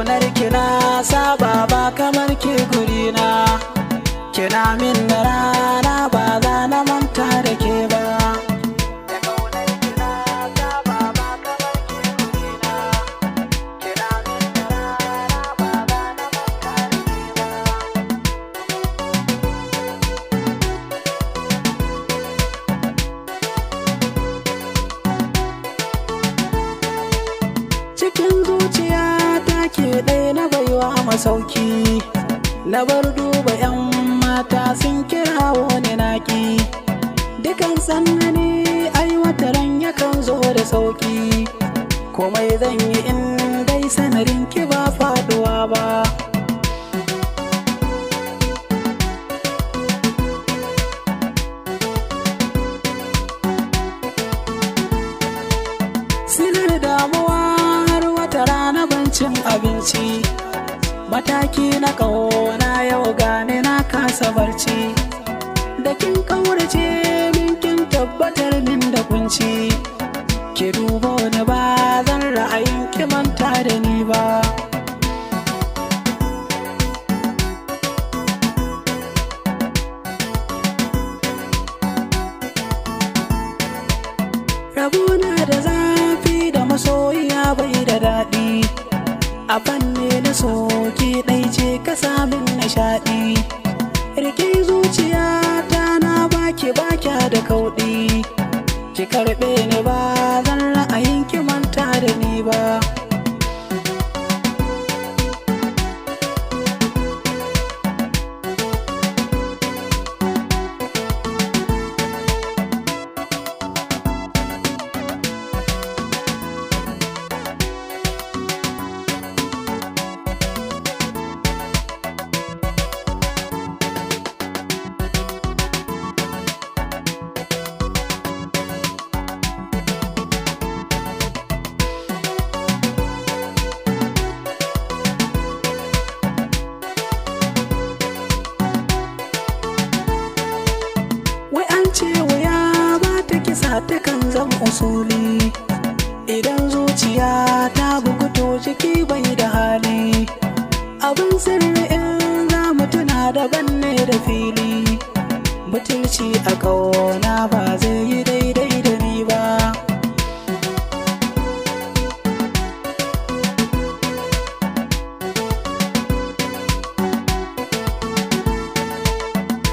ƙaunar kina saba ba kamar ke gurina, kina min da rana ba za na manta da ke ba. Cikin zuciya ta ke ɗaya na baiwa masauki, na bar duba 'yan mata sun kira wani naki. Dukan sannani ai wataran yakan zo da sauki, komai zan yi in dai sanarin ki ba faduwa ba. Silar damuwa rana bancin abinci, mataki na ƙauna yau gane na kasa barci. Da kin kaurace min kin tabbatar min da kunci, ki duba wani ba zan ra'ayin ki manta da ni ba. Rabona da zafi da masoyiya bai da daɗi, a fanni na soki ɗai ce ka samin nishaɗi. Rike zuciya ta na baki bakya da kauɗi, ki karɓe ni ba zan ra'ayin ki manta da ni ba. Ce wuya ba ta kisa ta kan zan usuli, idan zuciya ta bugu to jiki bai da hali. Abin sirri in za mu tuna daban ne da fili, butulci a ƙauna ba zai yi daidai da ni ba.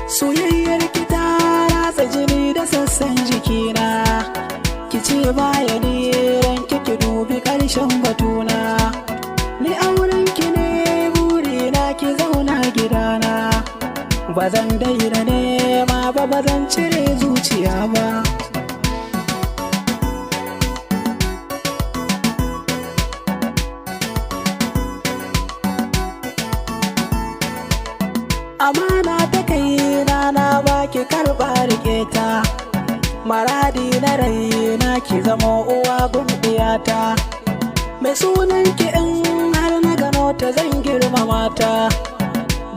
Soyayyar kita jini da sassan jikina, ki ce baya ne ranki ki dubi ƙarshen batuna. Ni auren ki ne burina ki zauna gidana, ba zan daina nema ba zan cire zuciya ba. Amana ta kai na baki karɓa rike ta, maradi na raina ki zama uwa gumbiyata. Mai sunan ki in har na gano ta zan girmama ta,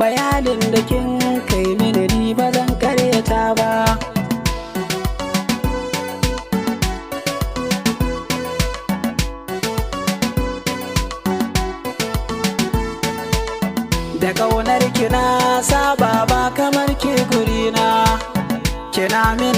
bayanin da kin kai mini ni ba zan karyata ba. Da ƙaunar kina saba ba kamar ke gurina, kina min